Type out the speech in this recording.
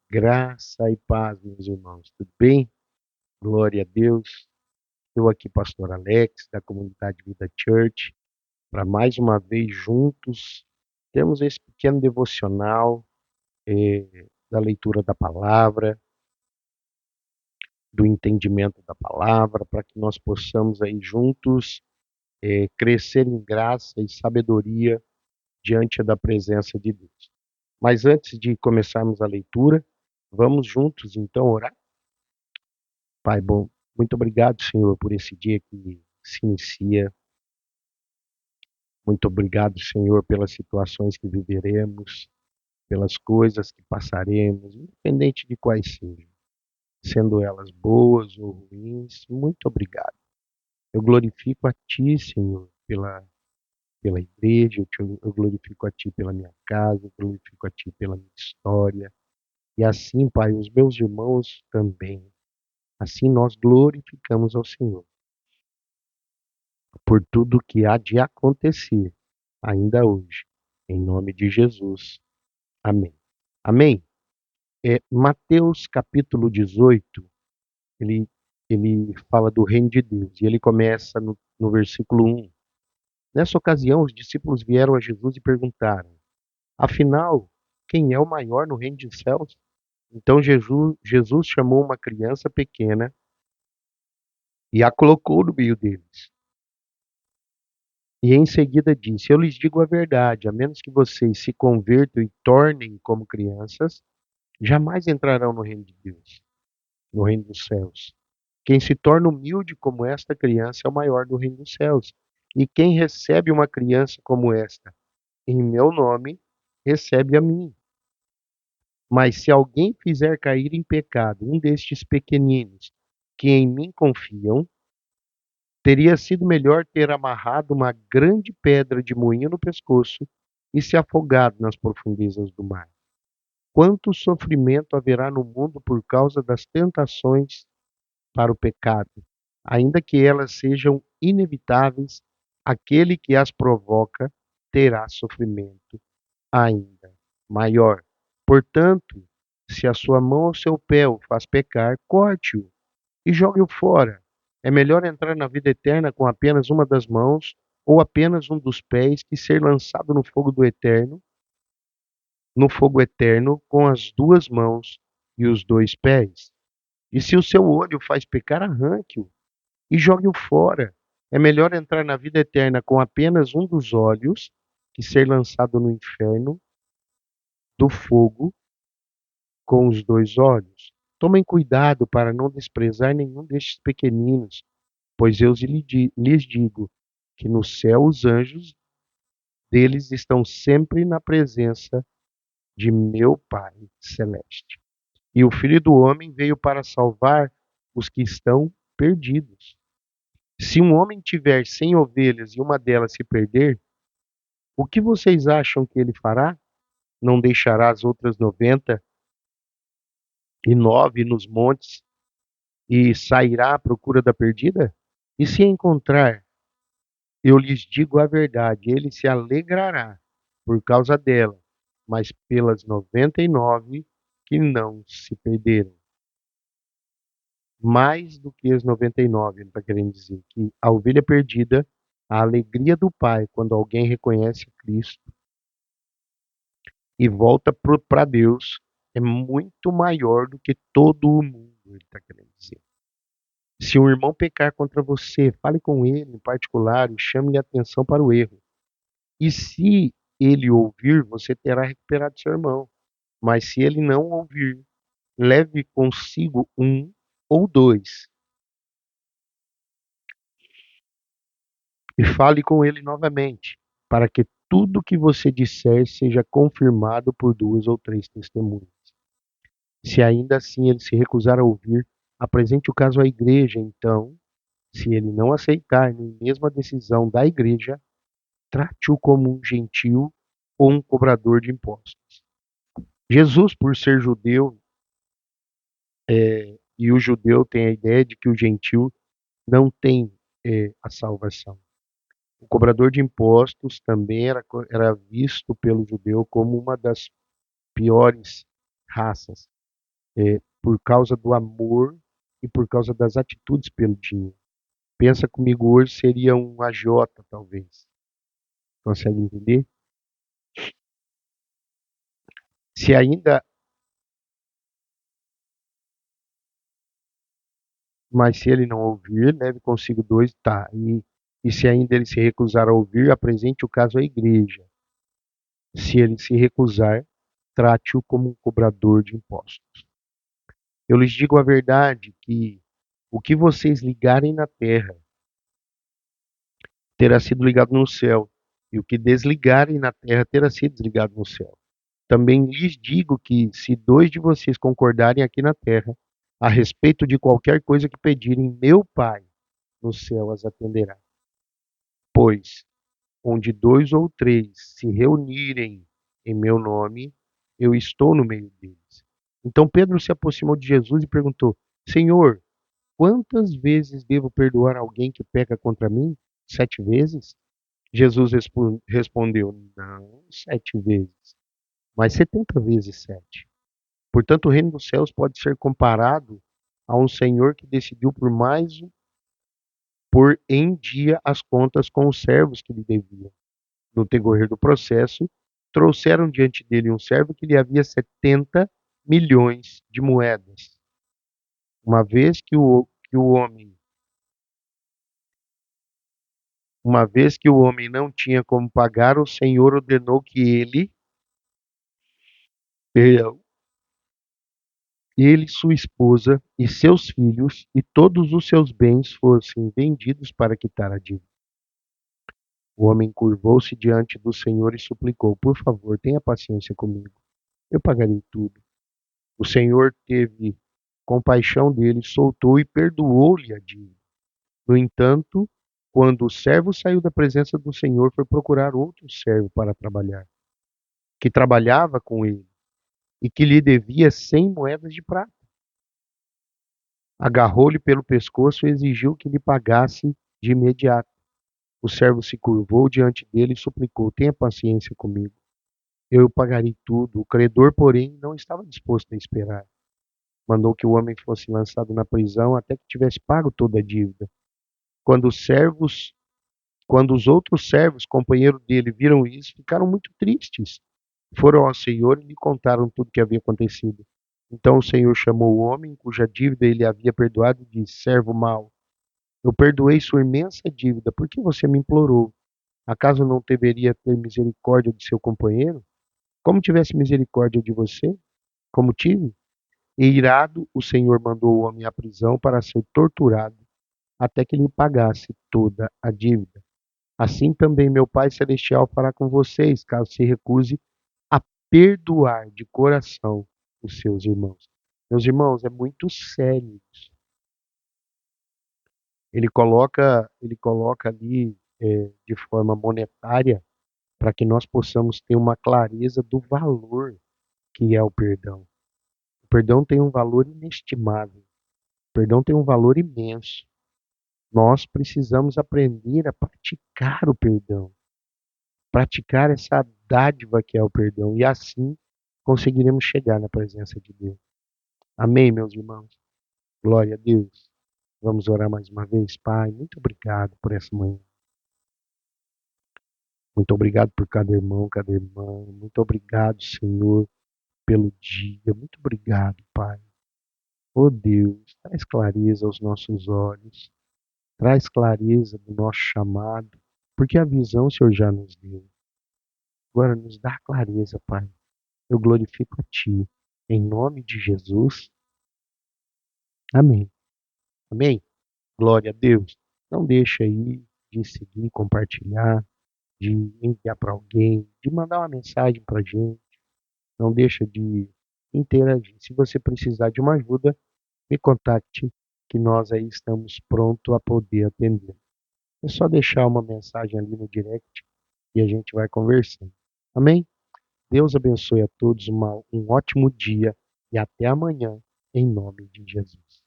Graça e paz, meus irmãos. Tudo bem? Glória a Deus. Eu aqui, pastor Alex, da comunidade Vida Church, para mais uma vez juntos temos esse pequeno devocional da leitura da palavra, do entendimento da palavra, para que nós possamos aí juntos crescer em graça e sabedoria diante da presença de Deus. Mas antes de começarmos a leitura, vamos juntos então orar. Pai bom, muito obrigado, Senhor, por esse dia que se inicia. Muito obrigado, Senhor, pelas situações que viveremos, pelas coisas que passaremos, independente de quais sejam, sendo elas boas ou ruins. Muito obrigado. Eu glorifico a Ti, Senhor, pela igreja, eu glorifico a Ti pela minha casa, eu glorifico a Ti pela minha história. E assim, Pai, os meus irmãos também. Assim nós glorificamos ao Senhor por tudo que há de acontecer ainda hoje. Em nome de Jesus. Amém. Amém. Mateus capítulo 18, ele, ele fala do reino de Deus. E ele começa no versículo 1. Nessa ocasião, os discípulos vieram a Jesus e perguntaram: Afinal, quem é o maior no reino dos céus? Então Jesus chamou uma criança pequena e a colocou no meio deles. E em seguida disse: Eu lhes digo a verdade, a menos que vocês se convertam e tornem como crianças, jamais entrarão no reino de Deus, no reino dos céus. Quem se torna humilde como esta criança é o maior do reino dos céus. E quem recebe uma criança como esta, em meu nome, recebe a mim. Mas se alguém fizer cair em pecado um destes pequeninos que em mim confiam, teria sido melhor ter amarrado uma grande pedra de moinho no pescoço e se afogado nas profundezas do mar. Quanto sofrimento haverá no mundo por causa das tentações para o pecado, ainda que elas sejam inevitáveis, aquele que as provoca terá sofrimento ainda maior. Portanto, se a sua mão ou seu pé o faz pecar, corte-o e jogue-o fora. É melhor entrar na vida eterna com apenas uma das mãos ou apenas um dos pés que ser lançado no fogo eterno com as duas mãos e os dois pés. E se o seu olho faz pecar, arranque-o e jogue-o fora. É melhor entrar na vida eterna com apenas um dos olhos que ser lançado no inferno do fogo com os dois olhos. Tomem cuidado para não desprezar nenhum destes pequeninos, pois eu lhes digo que no céu os anjos deles estão sempre na presença de meu Pai celeste. E o Filho do Homem veio para salvar os que estão perdidos. Se um homem tiver 100 ovelhas e uma delas se perder, o que vocês acham que ele fará? Não deixará as outras 99 nos montes e sairá à procura da perdida? E se encontrar, eu lhes digo a verdade, ele se alegrará por causa dela, mas pelas 99 que não se perderam. Mais do que as 99, ele está querendo dizer que a ovelha perdida, a alegria do Pai quando alguém reconhece Cristo e volta para Deus é muito maior do que todo o mundo, ele está querendo dizer. Se um irmão pecar contra você, fale com ele em particular e chame-lhe atenção para o erro. E se ele ouvir, você terá recuperado seu irmão. Mas se ele não ouvir, leve consigo um ou dois e fale com ele novamente, para que tudo que você disser seja confirmado por duas ou três testemunhas. Se ainda assim ele se recusar a ouvir, apresente o caso à igreja. Então, se ele não aceitar nem mesmo a decisão da igreja, trate-o como um gentil ou um cobrador de impostos. Jesus, por ser judeu, e o judeu tem a ideia de que o gentil não tem a salvação. O cobrador de impostos também era visto pelo judeu como uma das piores raças. por causa do amor e por causa das atitudes pelo dinheiro. Pensa comigo, hoje seria um agiota, talvez. Consegue entender? Se ainda, mas se ele não ouvir, leve consigo dois, tá. E se ainda ele se recusar a ouvir, apresente o caso à igreja. Se ele se recusar, trate-o como um cobrador de impostos. Eu lhes digo a verdade que o que vocês ligarem na terra terá sido ligado no céu, e o que desligarem na terra terá sido desligado no céu. Também lhes digo que se dois de vocês concordarem aqui na terra a respeito de qualquer coisa que pedirem, meu Pai no céu as atenderá. Pois onde dois ou três se reunirem em meu nome, eu estou no meio deles. Então Pedro se aproximou de Jesus e perguntou: Senhor, quantas vezes devo perdoar alguém que peca contra mim? 7 vezes? Jesus respondeu: Não, 7 vezes, mas 70 vezes 7. Portanto, o reino dos céus pode ser comparado a um senhor que decidiu por em dia as contas com os servos que lhe deviam. No decorrer do processo, trouxeram diante dele um servo que lhe havia 70 milhões de moedas. Uma vez que o homem, uma vez que o homem não tinha como pagar, o Senhor ordenou que perdão, ele, sua esposa e seus filhos e todos os seus bens fossem vendidos para quitar a dívida. O homem curvou-se diante do Senhor e suplicou: Por favor, tenha paciência comigo. Eu pagarei tudo. O Senhor teve compaixão dele, soltou e perdoou-lhe a dívida. No entanto, quando o servo saiu da presença do Senhor, foi procurar outro servo para trabalhar, que trabalhava com ele e que lhe devia 100 moedas de prata. Agarrou-lhe pelo pescoço e exigiu que lhe pagasse de imediato. O servo se curvou diante dele e suplicou: Tenha paciência comigo, eu pagarei tudo. O credor, porém, não estava disposto a esperar. Mandou que o homem fosse lançado na prisão até que tivesse pago toda a dívida. Quando os servos, quando os outros servos, companheiro dele, viram isso, ficaram muito tristes. Foram ao Senhor e lhe contaram tudo o que havia acontecido. Então o Senhor chamou o homem cuja dívida ele havia perdoado e disse: Servo mau, eu perdoei sua imensa dívida, por que você me implorou? Acaso não deveria ter misericórdia de seu companheiro? Como tivesse misericórdia de você? Como tive? E irado, o Senhor mandou o homem à prisão para ser torturado até que lhe pagasse toda a dívida. Assim também meu Pai Celestial fará com vocês, caso se recuse a perdoar de coração os seus irmãos. Meus irmãos, é muito sério isso. Ele coloca ali de forma monetária para que nós possamos ter uma clareza do valor que é o perdão. O perdão tem um valor inestimável. O perdão tem um valor imenso. Nós precisamos aprender a praticar o perdão, praticar essa dádiva que é o perdão, e assim conseguiremos chegar na presença de Deus. Amém, meus irmãos? Glória a Deus. Vamos orar mais uma vez, Pai. Muito obrigado por essa manhã. Muito obrigado por cada irmão, cada irmã. Muito obrigado, Senhor, pelo dia. Muito obrigado, Pai. Oh Deus, traz clareza aos nossos olhos. Traz clareza do nosso chamado, porque a visão o Senhor já nos deu. Agora nos dá clareza, Pai. Eu glorifico a Ti. Em nome de Jesus. Amém. Amém. Glória a Deus. Não deixa aí de seguir, compartilhar, de enviar para alguém, de mandar uma mensagem para a gente. Não deixa de interagir. Se você precisar de uma ajuda, me contacte, que nós aí estamos prontos a poder atender. É só deixar uma mensagem ali no direct e a gente vai conversando. Amém? Deus abençoe a todos, um ótimo dia e até amanhã, em nome de Jesus.